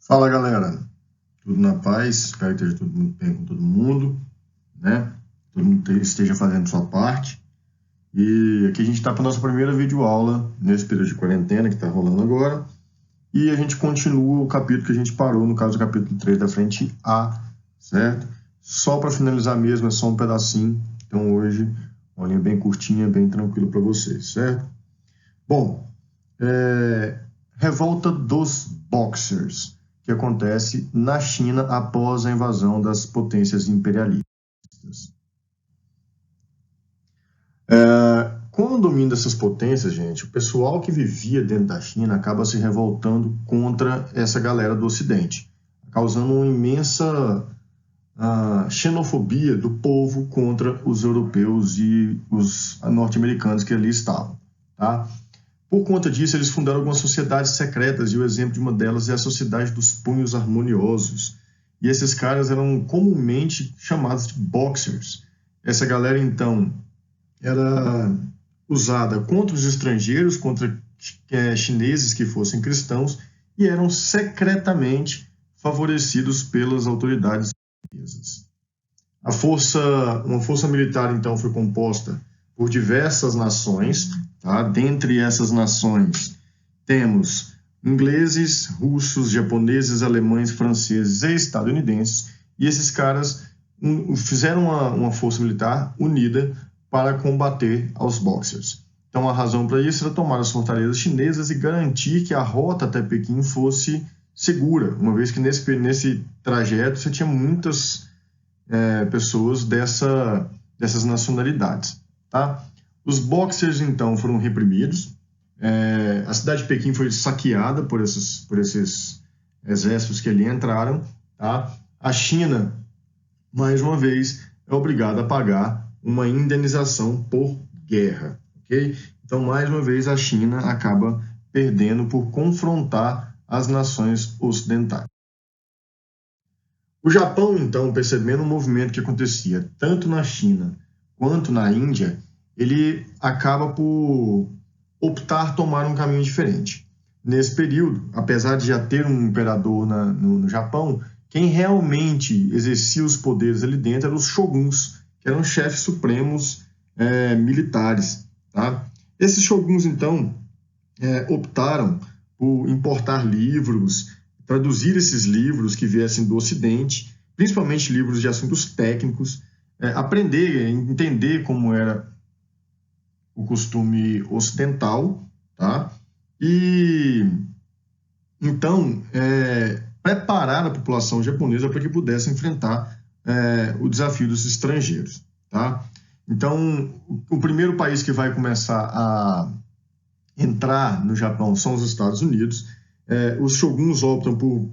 Fala galera, tudo na paz, espero que esteja tudo muito bem com todo mundo, né? Todo mundo esteja fazendo sua parte. E aqui a gente está para a nossa primeira videoaula nesse período de quarentena que está rolando agora. E a gente continua o capítulo que a gente parou, no caso o capítulo 3 da frente A, certo? Só para finalizar mesmo, é só um pedacinho. Então hoje, uma linha bem curtinha, bem tranquila para vocês, certo? Bom, revolta dos Boxers, que acontece na China após a invasão das potências imperialistas. Com o domínio dessas potências, gente, o pessoal que vivia dentro da China acaba se revoltando contra essa galera do Ocidente, causando uma imensa xenofobia do povo contra os europeus e os norte-americanos que ali estavam, tá? Por conta disso, eles fundaram algumas sociedades secretas, e o exemplo de uma delas é a Sociedade dos Punhos Harmoniosos. E esses caras eram comumente chamados de Boxers. Essa galera, então, era usada contra os estrangeiros, contra chineses que fossem cristãos, e eram secretamente favorecidos pelas autoridades chinesas. Uma força militar, então, foi composta por diversas nações, tá? Dentre essas nações temos ingleses, russos, japoneses, alemães, franceses e estadunidenses, e esses caras fizeram uma força militar unida para combater aos Boxers. Então a razão para isso era tomar as fortalezas chinesas e garantir que a rota até Pequim fosse segura, uma vez que nesse trajeto você tinha muitas pessoas dessas nacionalidades, tá? Os Boxers, então, foram reprimidos. A cidade de Pequim foi saqueada por esses exércitos que ali entraram, tá? A China, mais uma vez, é obrigada a pagar uma indenização por guerra, ok? Então, mais uma vez, a China acaba perdendo por confrontar as nações ocidentais. O Japão, então, percebendo o movimento que acontecia tanto na China quanto na Índia, ele acaba por optar tomar um caminho diferente. Nesse período, apesar de já ter um imperador no Japão, quem realmente exercia os poderes ali dentro eram os shoguns, que eram chefes supremos militares, tá? Esses shoguns, então, optaram por importar livros, traduzir esses livros que viessem do Ocidente, principalmente livros de assuntos técnicos, aprender, entender como era o costume ocidental, tá? E então preparar a população japonesa para que pudesse enfrentar o desafio dos estrangeiros, tá? Então, o primeiro país que vai começar a entrar no Japão são os Estados Unidos. Os shoguns optam por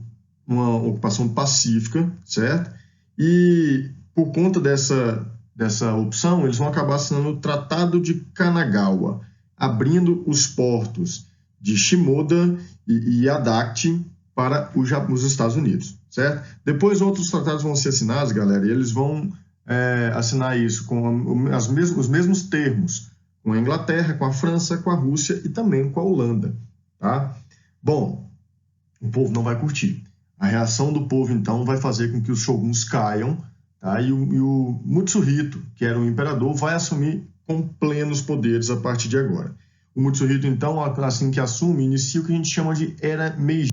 uma ocupação pacífica, certo? E por conta dessa opção, eles vão acabar assinando o Tratado de Kanagawa, abrindo os portos de Shimoda e Adate para os Estados Unidos, certo? Depois outros tratados vão ser assinados, galera, e eles vão assinar isso com os mesmos termos, com a Inglaterra, com a França, com a Rússia e também com a Holanda, tá? Bom, o povo não vai curtir. A reação do povo, então, vai fazer com que os shoguns caiam, tá? E o Mutsuhito, que era o imperador, vai assumir com plenos poderes a partir de agora. O Mutsuhito, então, assim que assume, inicia o que a gente chama de Era Meiji,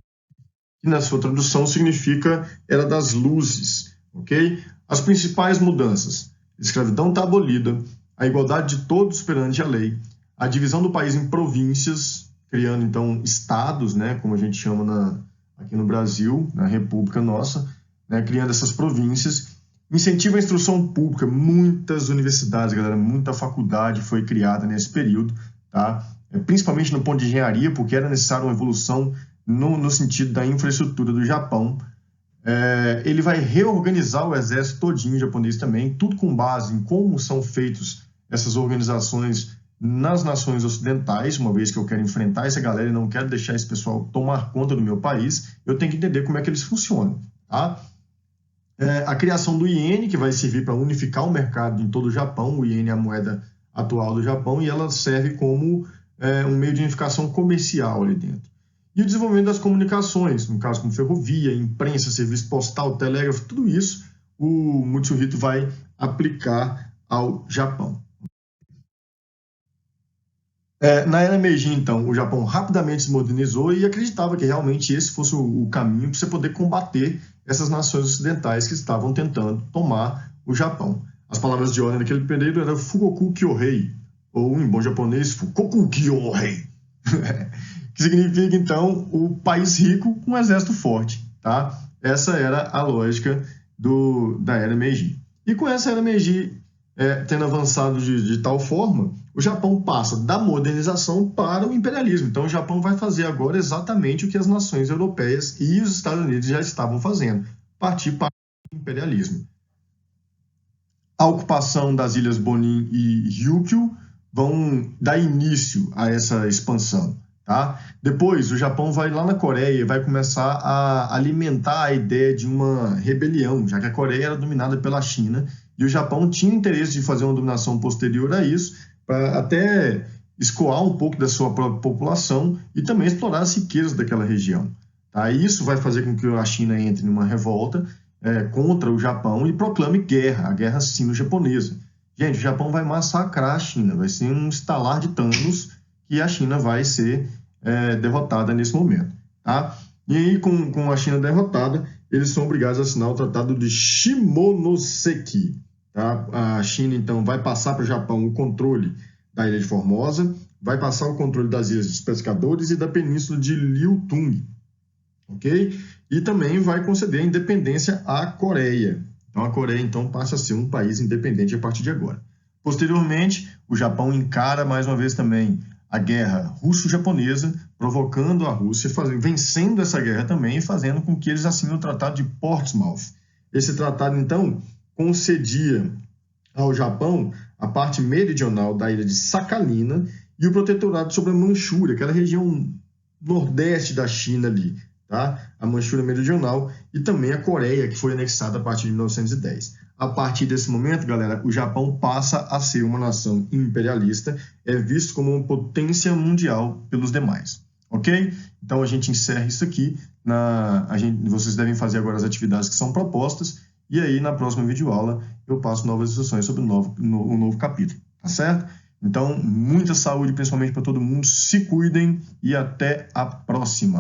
que na sua tradução significa Era das Luzes, ok? As principais mudanças: a escravidão está abolida, a igualdade de todos perante a lei, a divisão do país em províncias, criando, então, estados, né, como a gente chama aqui no Brasil, na República nossa, né, criando essas províncias. Incentiva a instrução pública, muitas universidades, galera, muita faculdade foi criada nesse período, tá? Principalmente no ponto de engenharia, porque era necessária uma evolução no sentido da infraestrutura do Japão. Ele vai reorganizar o exército todinho japonês também, tudo com base em como são feitos essas organizações nas nações ocidentais. Uma vez que eu quero enfrentar essa galera e não quero deixar esse pessoal tomar conta do meu país, eu tenho que entender como é que eles funcionam, tá? A criação do iene, que vai servir para unificar o mercado em todo o Japão. O iene é a moeda atual do Japão e ela serve como um meio de unificação comercial ali dentro. E o desenvolvimento das comunicações, no caso como ferrovia, imprensa, serviço postal, telégrafo, tudo isso o Mutsuhito vai aplicar ao Japão. Na era Meiji, então, o Japão rapidamente se modernizou e acreditava que realmente esse fosse o caminho para você poder combater essas nações ocidentais que estavam tentando tomar o Japão. As palavras de ordem naquele período eram Fugoku Kyohei, ou em bom japonês, Fukoku Kyohei, que significa, então, o país rico com um exército forte. Tá? Essa era a lógica da era Meiji. E com essa era Meiji tendo avançado de tal forma, o Japão passa da modernização para o imperialismo. Então, o Japão vai fazer agora exatamente o que as nações europeias e os Estados Unidos já estavam fazendo, partir para o imperialismo. A ocupação das ilhas Bonin e Ryukyu vão dar início a essa expansão. Tá? Depois, o Japão vai lá na Coreia e vai começar a alimentar a ideia de uma rebelião, já que a Coreia era dominada pela China e o Japão tinha interesse de fazer uma dominação posterior a isso, para até escoar um pouco da sua própria população e também explorar as riquezas daquela região. Tá? Isso vai fazer com que a China entre numa revolta contra o Japão e proclame guerra, a guerra sino-japonesa. Gente, o Japão vai massacrar a China, vai ser um estalar de Thanos que a China vai ser derrotada nesse momento. Tá? E aí, com a China derrotada, eles são obrigados a assinar o Tratado de Shimonoseki. Tá? A China, então, vai passar para o Japão o controle da Ilha de Formosa, vai passar o controle das Ilhas dos Pescadores e da Península de Liutung. Ok? E também vai conceder a independência à Coreia. Então, a Coreia, então, passa a ser um país independente a partir de agora. Posteriormente, o Japão encara, mais uma vez também, a guerra russo-japonesa, provocando a Rússia, vencendo essa guerra também e fazendo com que eles assinem o Tratado de Portsmouth. Esse tratado, então, concedia ao Japão a parte meridional da ilha de Sakhalina e o protetorado sobre a Manchúria, aquela região nordeste da China ali, tá? A Manchúria meridional e também a Coreia, que foi anexada a partir de 1910. A partir desse momento, galera, o Japão passa a ser uma nação imperialista, é visto como uma potência mundial pelos demais, ok? Então a gente encerra isso aqui, vocês devem fazer agora as atividades que são propostas, e aí na próxima videoaula eu passo novas instruções sobre um novo capítulo, tá certo? Então, muita saúde, principalmente para todo mundo, se cuidem e até a próxima!